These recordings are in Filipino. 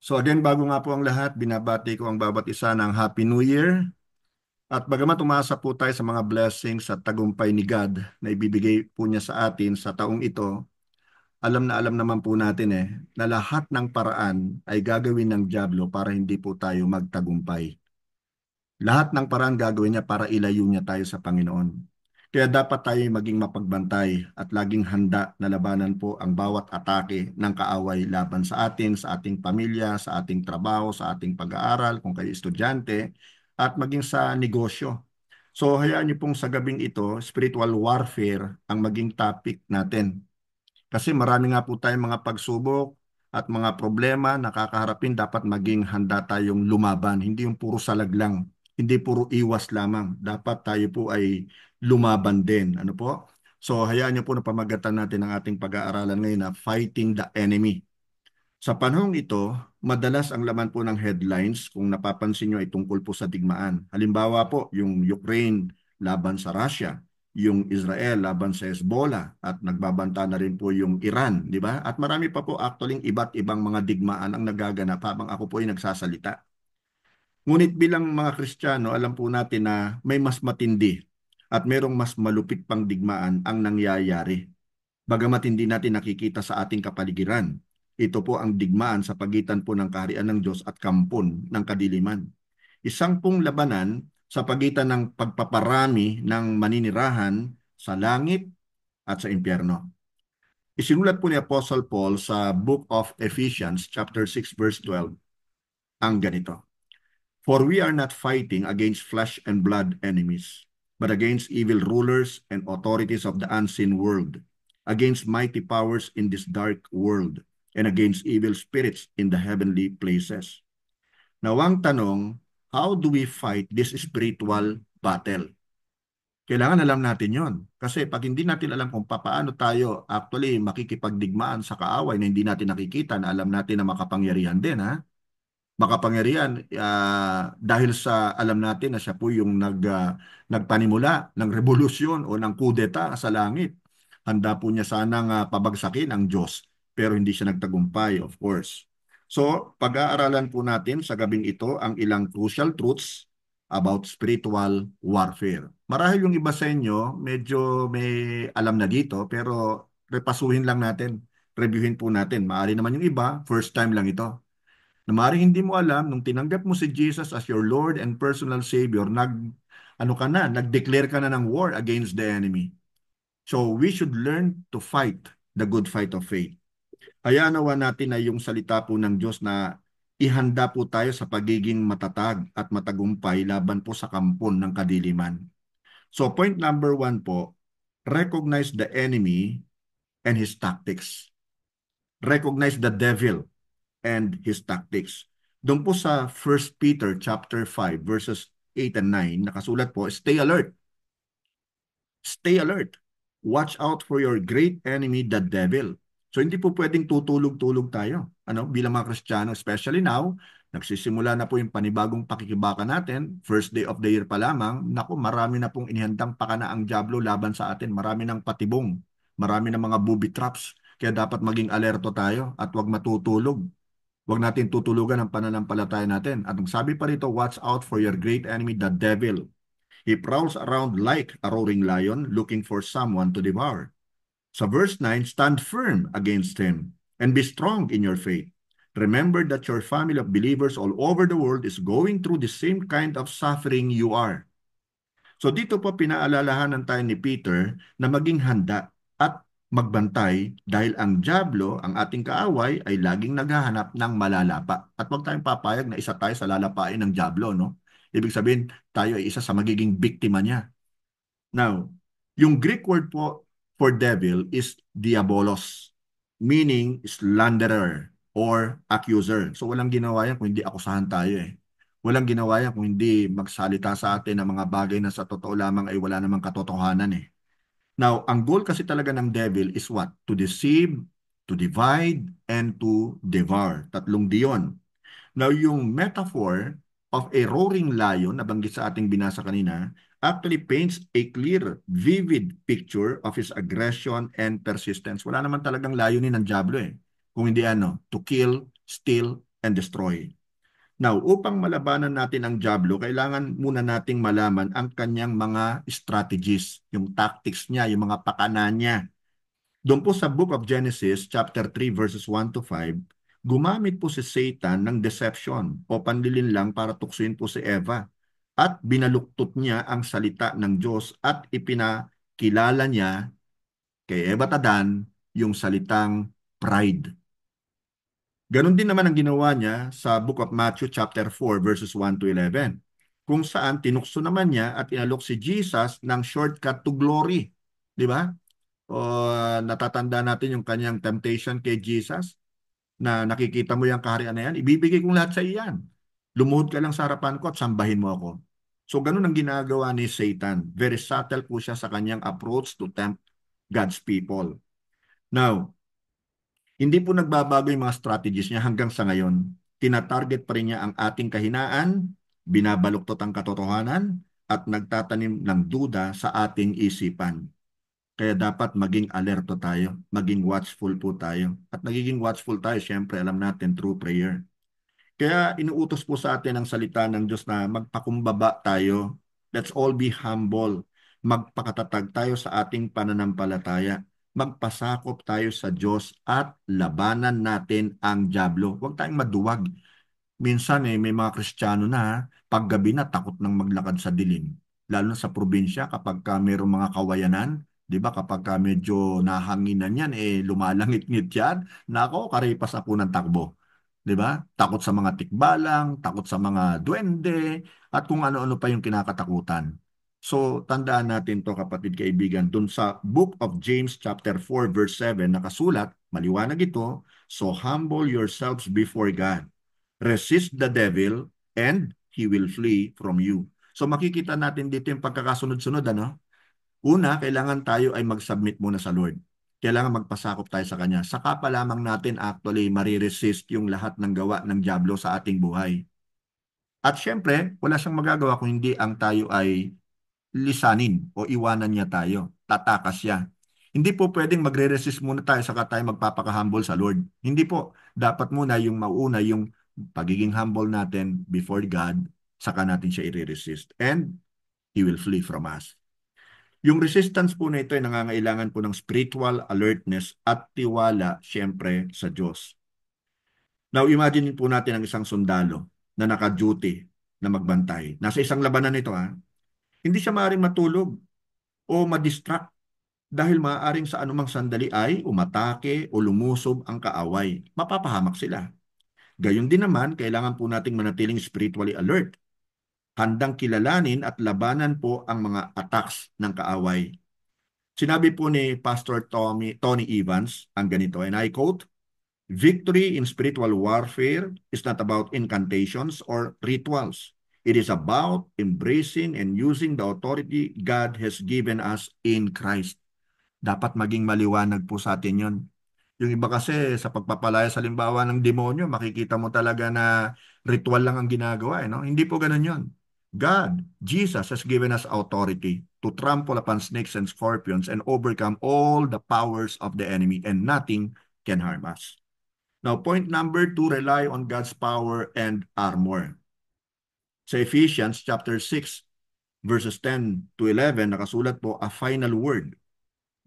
So again, bago nga po ang lahat, binabati ko ang bawat isa ng Happy New Year. At bagamat umasa po tayo sa mga blessings at tagumpay ni God na ibibigay po niya sa atin sa taong ito, alam naman po natin na lahat ng paraan ay gagawin ng Diablo para hindi po tayo magtagumpay. Lahat ng paraan gagawin niya para ilayo niya tayo sa Panginoon. Kaya dapat tayo maging mapagbantay at laging handa na labanan po ang bawat atake ng kaaway laban sa atin, sa ating pamilya, sa ating trabaho, sa ating pag-aaral, kung kayo estudyante, at maging sa negosyo. So hayaan niyo pong sa gabing ito, spiritual warfare ang maging topic natin. Kasi marami nga po tayong mga pagsubok at mga problema na kakaharapin, dapat maging handa tayong lumaban. Hindi yung puro salag lang, hindi puro iwas lamang. Dapat tayo po ay lumaban din. Ano po? So hayaan niyo po na pamagatan natin ang ating pag-aaralan ngayon na Fighting the Enemy. Sa panahong ito, madalas ang laman po ng headlines, kung napapansin nyo, ay tungkol po sa digmaan. Halimbawa po, yung Ukraine laban sa Russia, yung Israel laban sa Hezbollah, at nagbabanta na rin po yung Iran, di ba? At marami pa po actually iba't ibang mga digmaan ang nagaganap habang ako po ay nagsasalita. Ngunit bilang mga Kristiyano, alam po natin na may mas matindi at merong mas malupit pang digmaan ang nangyayari. Bagamat hindi natin nakikita sa ating kapaligiran, ito po ang digmaan sa pagitan po ng kaharian ng Diyos at kampon ng kadiliman. Isang pong labanan sa pagitan ng pagpaparami ng maninirahan sa langit at sa impyerno. Isinulat po ni Apostle Paul sa Book of Ephesians chapter 6 verse 12 ang ganito. For we are not fighting against flesh and blood enemies, but against evil rulers and authorities of the unseen world, against mighty powers in this dark world, and against evil spirits in the heavenly places. Now, ang tanong, how do we fight this spiritual battle? Kailangan alam natin yon. Kasi pag hindi natin alam kung paano tayo actually makikipagdigmaan sa kaaway na hindi natin nakikita, na alam natin na makapangyarihan din, ha? Makapangyarihan dahil sa alam natin na siya po yung nagpanimula ng revolusyon o ng kudeta sa langit. Handa po niya sanang pabagsakin ang Diyos, pero hindi siya nagtagumpay, of course. So, pag-aaralan po natin sa gabing ito ang ilang crucial truths about spiritual warfare. Marahil yung iba sa inyo, medyo may alam na dito, pero repasuhin lang natin, reviewin po natin. Maaari naman yung iba, first time lang ito na maaaring hindi mo alam, nung tinanggap mo si Jesus as your Lord and personal Savior, nag-declare ka na ng war against the enemy. So we should learn to fight the good fight of faith. Hayaan nawa natin na yung salita po ng Diyos na ihanda po tayo sa pagiging matatag at matagumpay laban po sa kampon ng kadiliman. So point number 1 po, recognize the enemy and his tactics. Recognize the devil and his tactics. Doon po sa 1 Peter chapter 5 verses 8 and 9 nakasulat po, stay alert. Stay alert. Watch out for your great enemy, the devil. So hindi po pwedeng tutulog-tulog tayo. Bilang mga Kristiyano, especially now, nagsisimula na po yung panibagong pakikibaka natin. First day of the year pa lamang, naku, marami na pong inihandang pakana ang dyablo laban sa atin. Marami ng patibong, marami ng mga booby traps. Kaya dapat maging alerto tayo at huwag matutulog. Huwag natin tutulugan ang pananampalataya natin. At ang sabi pa rito, watch out for your great enemy, the devil. He prowls around like a roaring lion looking for someone to devour. Sa verse 9, stand firm against him and be strong in your faith. Remember that your family of believers all over the world is going through the same kind of suffering you are. So dito po pinaalalahanan tayo ni Peter na maging handa at magbantay dahil ang dyablo, ang ating kaaway, ay laging naghahanap ng malalapa. At huwag tayong papayag na isa tayo sa lalapain ng dyablo, no? Ibig sabihin, tayo ay isa sa magiging biktima niya. Now, yung Greek word po for devil is diabolos, meaning slanderer or accuser. So walang ginawa yan kung hindi akusahan tayo eh. Walang ginawa yan kung hindi magsalita sa atin ng mga bagay na sa totoo lamang ay wala namang katotohanan eh. Now, ang goal kasi talaga ng devil is what? To deceive, to divide, and to devour. Tatlong diyon. Now, yung metaphor of a roaring lion, nabanggit sa ating binasa kanina, actually paints a clear, vivid picture of his aggression and persistence. Wala naman talagang layunin ng dyablo eh. Kung hindi to kill, steal, and destroy. Now, upang malabanan natin ang diablo, kailangan muna nating malaman ang kanyang mga strategies, yung tactics niya, yung mga pakana niya. Doon po sa Book of Genesis, chapter 3, verses 1 to 5, gumamit po si Satan ng deception o panlilinlang para tuksoin po si Eva. At binaluktot niya ang salita ng Diyos at ipinakilala niya kay Eva Tadan yung salitang pride. Ganon din naman ang ginawa niya sa Book of Matthew chapter 4 verses 1 to 11, kung saan tinukso naman niya at inalok si Jesus ng shortcut to glory. Di ba? O natatanda natin yung kanyang temptation kay Jesus na nakikita mo yung kaharian na yan, ibibigay kong lahat sa iyan. Lumuhod ka lang sa harapan ko at sambahin mo ako. So ganun ang ginagawa ni Satan. Very subtle po siya sa kanyang approach to tempt God's people. Now, hindi po nagbabago yung mga strategies niya hanggang sa ngayon. Tina-target pa rin niya ang ating kahinaan, binabaluktot ang katotohanan, at nagtatanim ng duda sa ating isipan. Kaya dapat maging alerto tayo, maging watchful po tayo. At nagiging watchful tayo, syempre alam natin, through prayer. Kaya inuutos po sa atin ang salita ng Diyos na magpakumbaba tayo. Let's all be humble. Magpakatatag tayo sa ating pananampalataya. Magpasakop tayo sa Diyos at labanan natin ang dyablo. Huwag tayong maduwag. Minsan may mga Kristiyano na paggabi na takot nang maglakad sa dilim. Lalo na sa probinsya kapag mayroong mga kawayanan, 'di ba? Kapag medyo nahanginan yan, lumalangit-ngit yan. Nako, karipas ako ng takbo. 'Di ba? Takot sa mga tikbalang, takot sa mga duwende, at kung ano-ano pa yung kinakatakutan. So, tandaan natin to, kapatid kaibigan, dun sa Book of James chapter 4 verse 7 nakasulat, maliwanag ito, so humble yourselves before God. Resist the devil and he will flee from you. So makikita natin dito yung pagkakasunod-sunod, ano? Una, kailangan tayo ay mag-submit muna sa Lord. Kailangan magpasakop tayo sa Kanya. Saka pa lamang natin actually mariresist yung lahat ng gawa ng dyablo sa ating buhay. At syempre, wala siyang magagawa kung hindi ang tayo ay lisanin o iwanan niya tayo. Tatakas siya. Hindi po pwedeng magre-resist muna tayo saka tayo magpapaka-humble sa Lord. Hindi po. Dapat muna yung mauna yung pagiging humble natin before God, saka natin siya i-resist. And He will flee from us. Yung resistance po na ito ay nangangailangan po ng spiritual alertness at tiwala siyempre sa Diyos. Now imagine po natin ang isang sundalo na naka-duty na magbantay. Nasa isang labanan ito hindi siya maaaring matulog o madistract dahil maaaring sa anumang sandali ay umatake o lumusob ang kaaway. Mapapahamak sila. Gayon din naman, kailangan po nating manatiling spiritually alert. Handang kilalanin at labanan po ang mga attacks ng kaaway. Sinabi po ni Pastor Tony Evans ang ganito, and I quote, "Victory in spiritual warfare is not about incantations or rituals. It is about embracing and using the authority God has given us in Christ." Dapat maging maliwanag po sa atin yun. Yung iba kasi sa pagpapalaya sa limbawa ng demonyo, makikita mo talaga na ritual lang ang ginagawa. No? Hindi po ganun yun. God, Jesus has given us authority to trample upon snakes and scorpions and overcome all the powers of the enemy, and nothing can harm us. Now, point number 2, rely on God's power and armor. Sa Ephesians chapter 6, verses 10 to 11, nakasulat po a final word.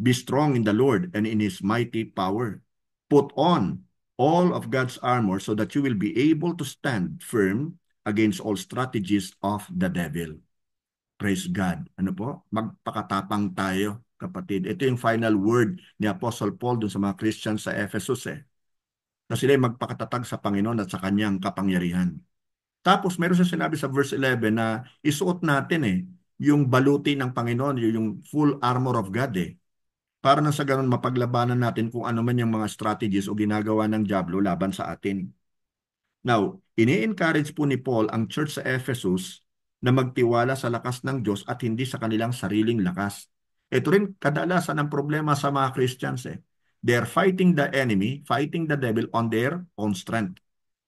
Be strong in the Lord and in His mighty power. Put on all of God's armor so that you will be able to stand firm against all strategies of the devil. Praise God. Ano po? Magpakatapang tayo, kapatid. Ito yung final word ni Apostle Paul dun sa mga Christians sa Ephesus na sila magpakatatag sa Panginoon at sa kanyang kapangyarihan. Tapos meron siya sinabi sa verse 11 na isuot natin yung baluti ng Panginoon, yung full armor of God para na sa ganun mapaglabanan natin kung ano man yung mga strategies o ginagawa ng dyablo laban sa atin. Now, ini-encourage po ni Paul ang church sa Ephesus na magtiwala sa lakas ng Diyos at hindi sa kanilang sariling lakas. Ito rin kadalasan ang problema sa mga Christians They're fighting the enemy, fighting the devil on their own strength.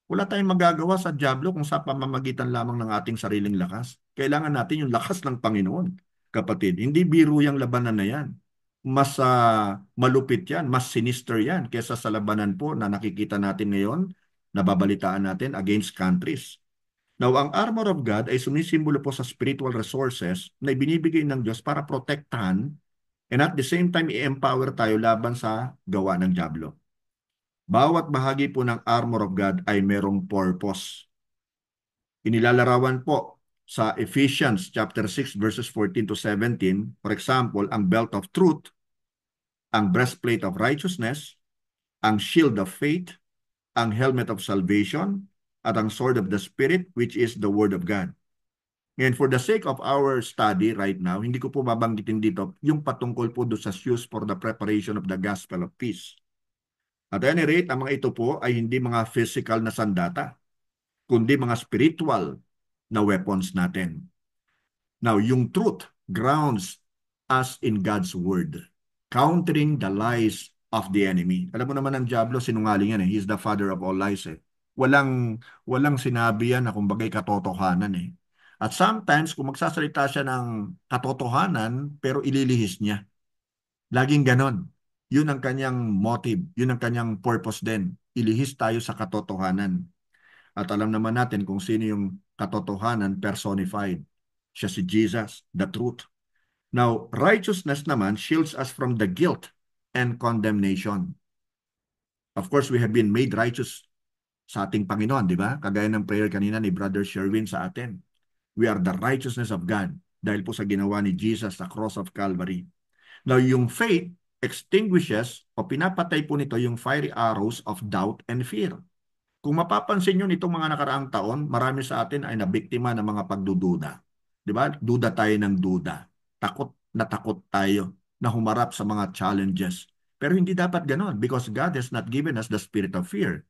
Wala tayong magagawa sa dyablo kung sa pamamagitan lamang ng ating sariling lakas. Kailangan natin yung lakas ng Panginoon, kapatid. Hindi biro yung labanan na yan. Mas malupit yan, mas sinister yan kesa sa labanan po na nakikita natin ngayon nababalitaan natin against countries. Now, ang armor of God ay sumisimbolo po sa spiritual resources na ibinibigay ng Diyos para protektahan and at the same time i-empower tayo laban sa gawa ng dyablo. Bawat bahagi po ng armor of God ay merong purpose. Inilalarawan po sa Ephesians chapter 6 verses 14 to 17, for example, ang belt of truth, ang breastplate of righteousness, ang shield of faith, ang helmet of salvation, at ang sword of the Spirit, which is the Word of God. And for the sake of our study right now, hindi ko po babanggitin dito yung patungkol po doon sa shoes for the preparation of the gospel of peace. At any rate, ang mga ito po ay hindi mga physical na sandata, kundi mga spiritual na weapons natin. Now, yung truth grounds us in God's word, countering the lies of the enemy. Alam mo naman ang diablo, sinungaling yan eh. He is the father of all lies eh. Walang sinabi yan na kumbagay katotohanan eh. At sometimes, kung magsasalita siya ng katotohanan, pero ililihis niya. Laging ganon. Yun ang kanyang motive. Yun ang kanyang purpose din. Ilihis tayo sa katotohanan. At alam naman natin kung sino yung katotohanan personified. Siya si Jesus, the truth. Now, righteousness naman shields us from the guilt and condemnation. Of course, we have been made righteous sa ating Panginoon, di ba? Kagaya ng prayer kanina ni Brother Sherwin sa atin. We are the righteousness of God dahil po sa ginawa ni Jesus sa cross of Calvary. Now, yung faith extinguishes o pinapatay po nito yung fiery arrows of doubt and fear. Kung mapapansin nyo nitong mga nakaraang taon, marami sa atin ay nabiktima ng mga pagdududa. Di ba? Duda tayo ng duda. Takot tayo na humarap sa mga challenges. Pero hindi dapat ganon because God has not given us the spirit of fear,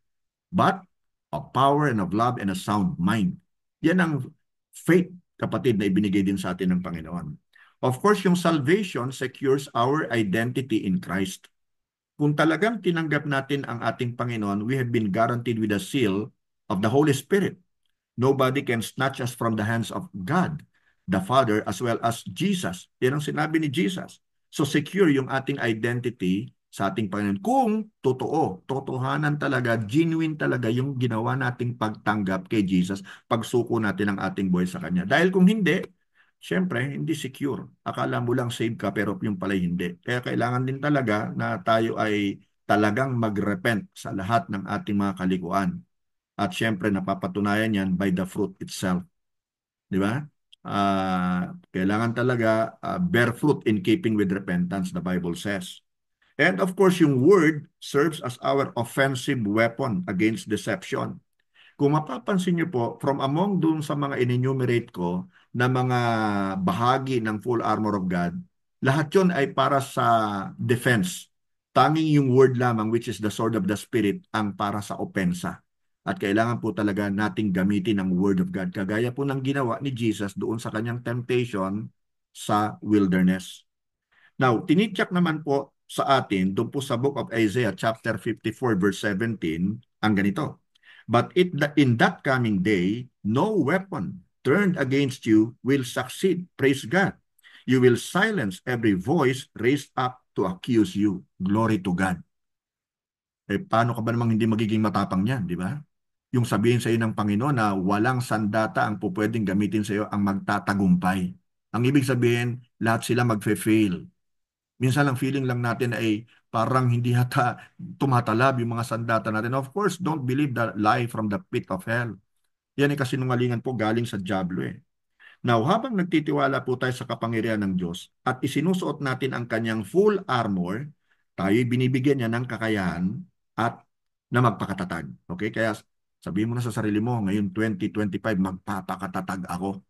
but of power and of love and a sound mind. Yan ang faith, kapatid, na ibinigay din sa atin ng Panginoon. Of course, yung salvation secures our identity in Christ. Kung talagang tinanggap natin ang ating Panginoon, we have been guaranteed with the seal of the Holy Spirit. Nobody can snatch us from the hands of God, the Father, as well as Jesus. Yan ang sinabi ni Jesus. So secure yung ating identity sa ating Panginoon. Kung totohanan talaga, genuine talaga yung ginawa nating pagtanggap kay Jesus, pagsuko natin ang ating buhay sa Kanya. Dahil kung hindi, siyempre, hindi secure. Akala mo lang save ka, pero yung pala hindi. Kaya kailangan din talaga na tayo ay talagang mag-repent sa lahat ng ating mga kalikuan. At siyempre, napapatunayan yan by the fruit itself. Di ba? Kailangan talaga bear fruit in keeping with repentance, the Bible says. And of course, yung word serves as our offensive weapon against deception. Kung mapapansin niyo po, from among dun sa mga in-enumerate ko na mga bahagi ng full armor of God, lahat yon ay para sa defense. Tanging yung word lamang, which is the sword of the Spirit, ang para sa opensa. At kailangan po talaga nating gamitin ang word of God. Kagaya po ng ginawa ni Jesus doon sa kanyang temptation sa wilderness. Now, tinityak naman po sa atin, doon po sa book of Isaiah chapter 54 verse 17, ang ganito. But in that coming day, no weapon turned against you will succeed. Praise God. You will silence every voice raised up to accuse you. Glory to God. Eh, paano ka ba namang hindi magiging matapang niyan, di ba? Yung sabihin sa iyo ng Panginoon na walang sandata ang pupwedeng gamitin sa iyo ang magtatagumpay. Ang ibig sabihin, lahat sila magfe-fail. Minsan lang feeling lang natin ay parang hindi hata tumatalab yung mga sandata natin. Of course, don't believe the lie from the pit of hell. Yan ay kasinungalingan po galing sa dyablo eh. Now, habang nagtitiwala po tayo sa kapangyarihan ng Diyos at isinusuot natin ang kanyang full armor, tayo'y binibigyan niya ng kakayahan at na magpakatatag. Okay? Kaya sabihin mo na sa sarili mo, ngayon 2025, magpapakatatag ako.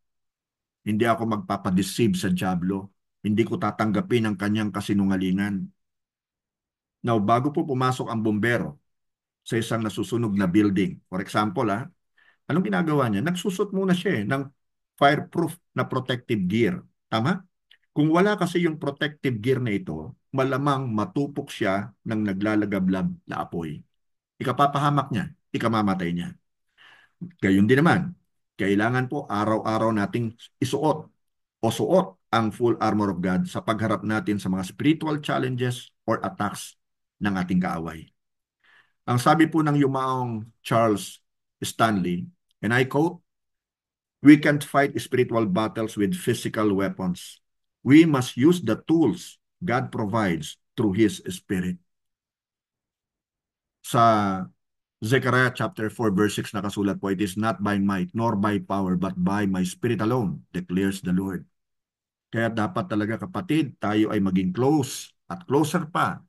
Hindi ako magpapadeceive sa dyablo. Hindi ko tatanggapin ang kanyang kasinungalingan. Now, bago po pumasok ang bombero sa isang nasusunog na building, for example, anong ginagawa niya? Nagsusot muna siya ng fireproof na protective gear. Tama? Kung wala kasi yung protective gear na ito, malamang matupok siya ng naglalagablab na apoy. Ikapapahamak niya, ikamamatay niya. Gayun din naman, kailangan po araw-araw nating isuot o suot ang full armor of God sa pagharap natin sa mga spiritual challenges or attacks ng ating kaaway. Ang sabi po ng yumaong Charles Stanley, and I quote, "We can't fight spiritual battles with physical weapons. We must use the tools God provides through His Spirit." Sa Zechariah chapter 4 verse 6 nakasulat po, "It is not by might nor by power but by my spirit alone, declares the Lord." Kaya dapat talaga kapatid, tayo ay maging close at closer pa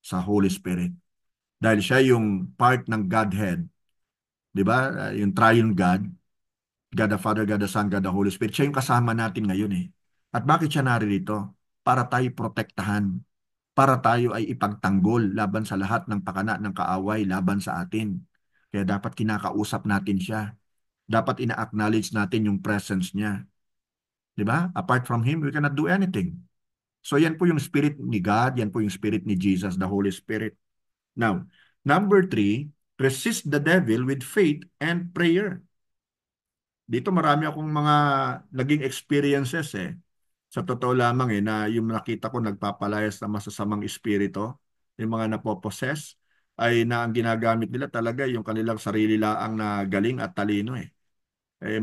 sa Holy Spirit. Dahil siya yung part ng Godhead, di ba? Yung triune God, God the Father, God the Son, God the Holy Spirit. Siya yung kasama natin ngayon eh. At bakit siya naririto? Para tayo protektahan, para tayo ay ipagtanggol laban sa lahat ng pakana ng kaaway laban sa atin. Kaya dapat kinakausap natin siya. Dapat ina-acknowledge natin yung presence niya. Di ba? Apart from Him, we cannot do anything. So yan po yung Spirit ni God, yan po yung Spirit ni Jesus, the Holy Spirit. Now, number 3, resist the devil with faith and prayer. Dito marami akong mga naging experiences eh. Sa totoo lamang eh, na yung nakita ko nagpapalayas ng masasamang espiritu, yung mga napoposes, ay na ang ginagamit nila talaga yung kanilang sarili laang na galing at talino eh.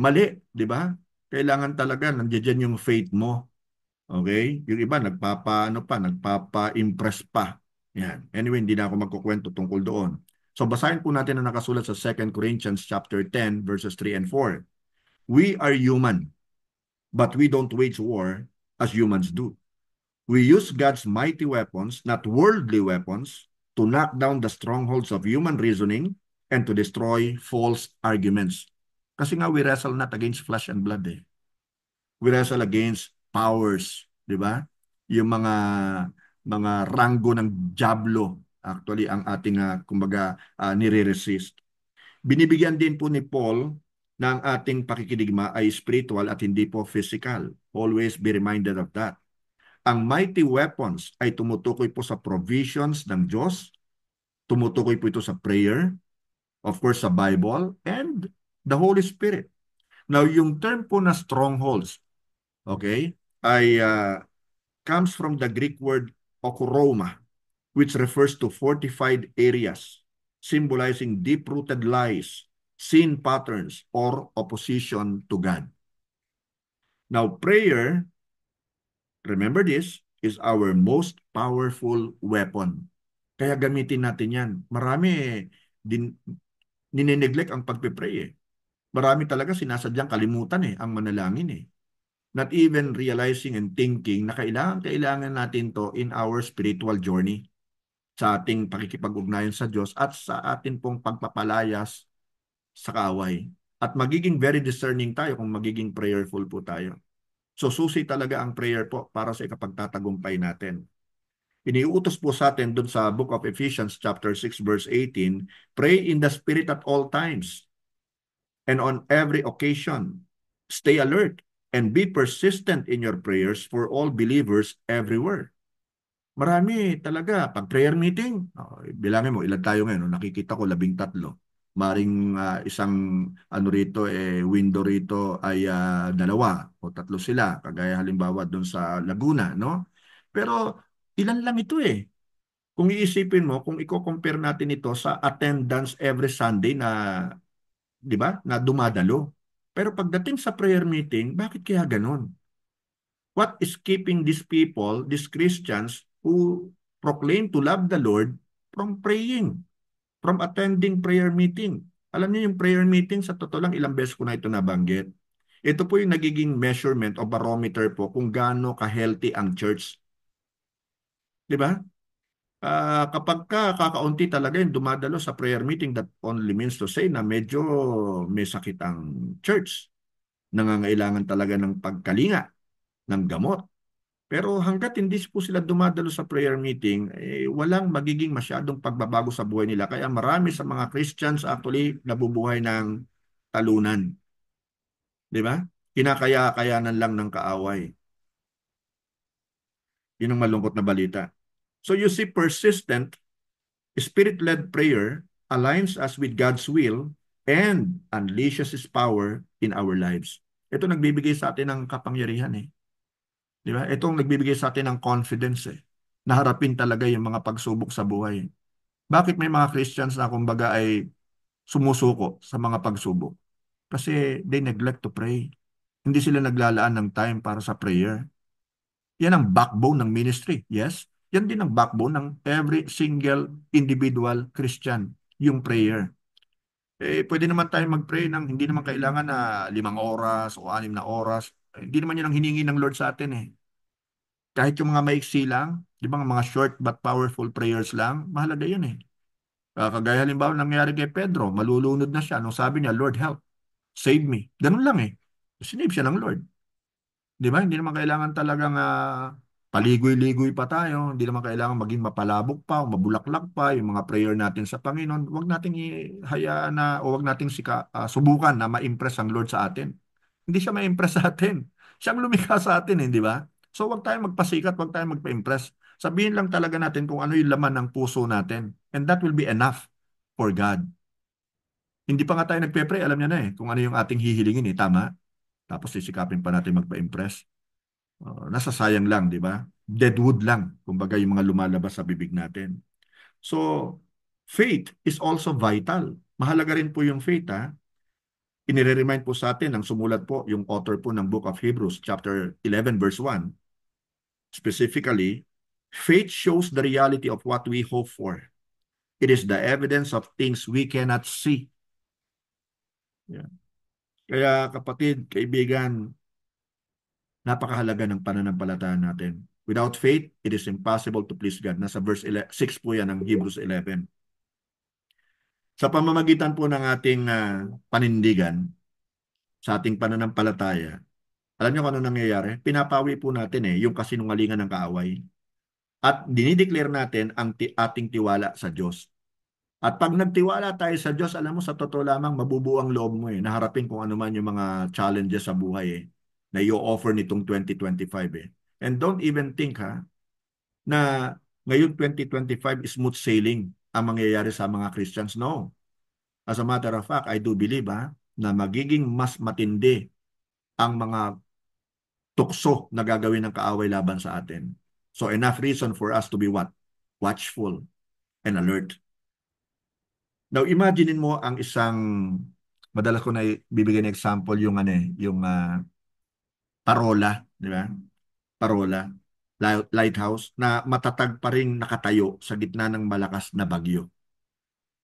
Mali, di ba? Kailangan talaga nandiyan yung faith mo. Okay? Yung iba nagpapa-impress pa. Yan. Anyway, hindi na ako magkukwento tungkol doon. So basahin po natin ang nakasulat sa 2 Corinthians chapter 10 verses 3 and 4. "We are human, but we don't wage war as humans do. We use God's mighty weapons, not worldly weapons, to knock down the strongholds of human reasoning and to destroy false arguments." Kasi nga we wrestle not against flesh and blood eh. We wrestle against powers, di ba? Yung mga ranggo ng diablo actually ang ating kumbaga nire-resist. Binibigyan din po ni Paul na ang ating pakikidigma ay spiritual at hindi po physical. Always be reminded of that. Ang mighty weapons ay tumutukoy po sa provisions ng Diyos, tumutukoy po ito sa prayer, of course sa Bible, and the Holy Spirit. Now, yung term po na strongholds, okay, ay comes from the Greek word okoroma, which refers to fortified areas, symbolizing deep-rooted lies, sin patterns, or opposition to God. Now, prayer, remember this, is our most powerful weapon. Kaya gamitin natin yan. Marami din nineneglect ang pagpe-pray eh. Marami talaga sinasadyang kalimutan eh, ang manalangin eh. Not even realizing and thinking na kailangan natin to in our spiritual journey sa ating pakikipag-ugnayan sa Diyos at sa atin pong pagpapalayas sa kaaway. At magiging very discerning tayo kung magiging prayerful po tayo. So susi talaga ang prayer po para sa ikapagtatagumpay natin. Iniuutos po sa atin dun sa Book of Ephesians chapter 6 verse 18, "Pray in the Spirit at all times and on every occasion. Stay alert and be persistent in your prayers for all believers everywhere." Marami talaga, pag prayer meeting, bilangin mo, ilan tayo ngayon? No? Nakikita ko 13. Maring isang rito, window rito ay 2 o 3 sila. Kagaya halimbawa doon sa Laguna, no? Pero ilan lang ito eh. Kung iisipin mo, kung i-compare natin ito sa attendance every Sunday na, di ba, na dumadalo. Pero pagdating sa prayer meeting, bakit kaya ganun? What is keeping these people, these Christians who proclaim to love the Lord from praying, from attending prayer meeting? Alam niyo yung prayer meeting, sa totoo lang ilang beses ko na ito nabanggit. Ito po yung nagiging measurement o barometer po kung gaano ka-healthy ang church. Di ba? Kapag kakaunti talaga yung dumadalo sa prayer meeting, that only means to say na medyo may sakit ang church. Nangangailangan talaga ng pagkalinga, ng gamot. Pero hanggat hindi po sila dumadalo sa prayer meeting, walang magiging masyadong pagbabago sa buhay nila. Kaya marami sa mga Christians actually nabubuhay ng talunan. Di ba? Kinakaya-kayanan lang ng kaaway. Yun ang malungkot na balita. So you see, persistent, spirit-led prayer aligns us with God's will and unleashes His power in our lives. Ito nagbibigay sa atin ng kapangyarihan eh. Di ba? Itong nagbibigay sa atin ng confidence eh. Naharapin talaga yung mga pagsubok sa buhay. Bakit may mga Christians na kumbaga ay sumusuko sa mga pagsubok? Kasi they neglect to pray. Hindi sila naglalaan ng time para sa prayer. Yan ang backbone ng ministry. Yes? Yan din ang backbone ng every single individual Christian, yung prayer. Pwede naman tayo mag-pray ng hindi naman kailangan na 5 oras o 6 na oras. Hindi naman yun ang hiningi ng Lord sa atin eh. Kahit yung mga maiksi lang, di ba, mga short but powerful prayers lang, mahalaga yun eh. Kagaya halimbawa nangyari kay Pedro, malulunod na siya. Nung sabi niya, Lord help, save me. Ganun lang eh. Sinave siya ng Lord. Di ba? Hindi naman kailangan talagang paligoy-ligoy pa tayo. Hindi naman kailangan maging mapalabok pa o mabulaklak pa yung mga prayer natin sa Panginoon. Huwag nating ihayaan na o huwag nating subukan na ma-impress ang Lord sa atin. Hindi siya ma-impress sa atin. Siyang lumikha sa atin, hindi ba? So huwag tayong magpasikat, huwag tayong magpa-impress. Sabihin lang talaga natin kung ano yung laman ng puso natin. And that will be enough for God. Hindi pa nga tayo nagpe-pray, alam niya na eh kung ano yung ating hihilingin eh, tama? Tapos sisikapin pa natin magpa-impress. Nasasayang lang, di ba? Deadwood lang, kumbaga yung mga lumalabas sa bibig natin. So, faith is also vital. Mahalaga rin po yung faith, ha? Inire-remind po sa atin, ang sumulat po, yung author po ng Book of Hebrews, chapter 11, verse 1. Specifically, faith shows the reality of what we hope for. It is the evidence of things we cannot see. Yeah. Kaya kapatid, kaibigan, napakahalaga ng pananampalataya natin. Without faith, it is impossible to please God. Nasa verse 6 po yan ng Hebrews 11. Sa pamamagitan po ng ating panindigan, sa ating pananampalataya, alam niyo kung ano nangyayari? Pinapawi po natin yung kasinungalingan ng kaaway. At dinideclare natin ang ating tiwala sa Diyos. At pag nagtiwala tayo sa Diyos, alam mo, sa totoo lamang, mabubuo ang loob mo naharapin kung ano man yung mga challenges sa buhay na i-offer nitong 2025 eh. And don't even think na ngayon 2025 smooth sailing ang mangyayari sa mga Christians. No. As a matter of fact, I do believe na magiging mas matindi ang mga tukso na gagawin ng kaaway laban sa atin. So enough reason for us to be what? Watchful and alert. Now, imaginein mo ang isang, madalas ko na bibigyan ng example yung yung parola, di ba? Parola, lighthouse na matatag pa ring nakatayo sa gitna ng malakas na bagyo.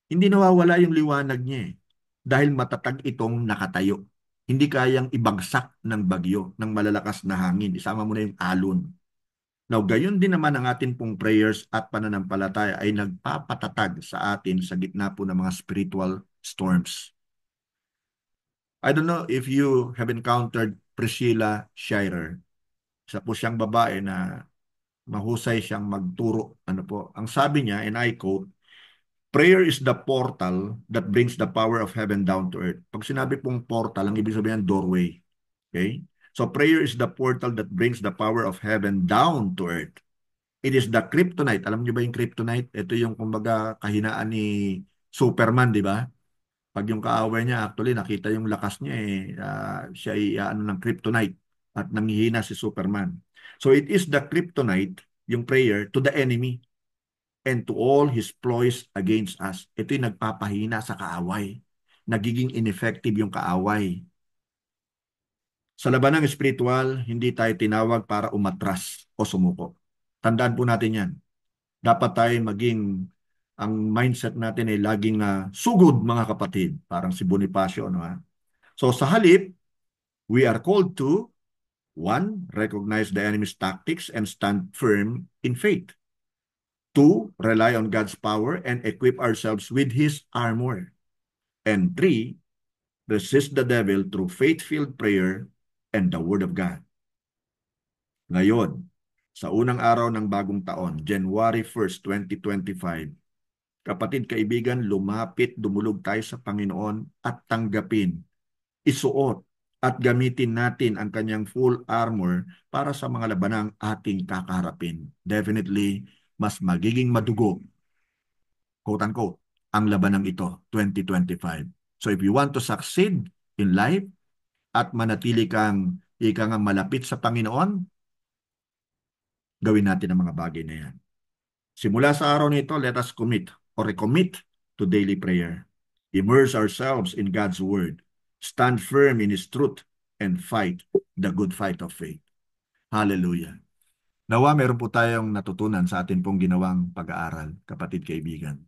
Hindi nawawala yung liwanag niya dahil matatag itong nakatayo. Hindi kayang ibagsak ng bagyo, ng malalakas na hangin. Isama mo na yung alon. Now, gayon din naman ang atin pong prayers at pananampalataya ay nagpapatatag sa atin sa gitna po ng mga spiritual storms. I don't know if you have encountered Priscilla Shirer. Isa po siyang babae na mahusay siyang magturo. Ano po? Ang sabi niya, and I quote, prayer is the portal that brings the power of heaven down to earth. Pag sinabi pong portal, ang ibig sabihin doorway. Okay? So prayer is the portal that brings the power of heaven down to earth. It is the kryptonite. Alam niyo ba yung kryptonite? Ito yung kumbaga kahinaan ni Superman, di ba? Pag yung kaaway niya, actually, nakita yung lakas niya siya ay ano ng kryptonite at nanghihina si Superman. So it is the kryptonite, yung prayer, to the enemy and to all his ploys against us. Ito yung nagpapahina sa kaaway. Nagiging ineffective yung kaaway. Sa labanang espiritual, hindi tayo tinawag para umatras o sumuko. Tandaan po natin yan. Dapat tayo maging, ang mindset natin ay laging sugod mga kapatid. Parang si Bonifacio. No, ha? So sa halip, we are called to, one, recognize the enemy's tactics and stand firm in faith. Two, rely on God's power and equip ourselves with His armor. And three, resist the devil through faith-filled prayer and the Word of God. Ngayon, sa unang araw ng bagong taon, January 1st, 2025, kapatid, kaibigan, dumulog tayo sa Panginoon at tanggapin, isuot at gamitin natin ang kanyang full armor para sa mga labanang ating kakaharapin. Definitely, mas magiging madugo, quote-unquote, ang labanang ito, 2025. So if you want to succeed in life at manatili kang malapit sa Panginoon, gawin natin ang mga bagay na yan. Simula sa araw nito, let us commit or recommit to daily prayer. Immerse ourselves in God's Word. Stand firm in His truth and fight the good fight of faith. Hallelujah. Nawa meron po tayong natutunan sa atin pong ginawang pag-aaral, kapatid kaibigan.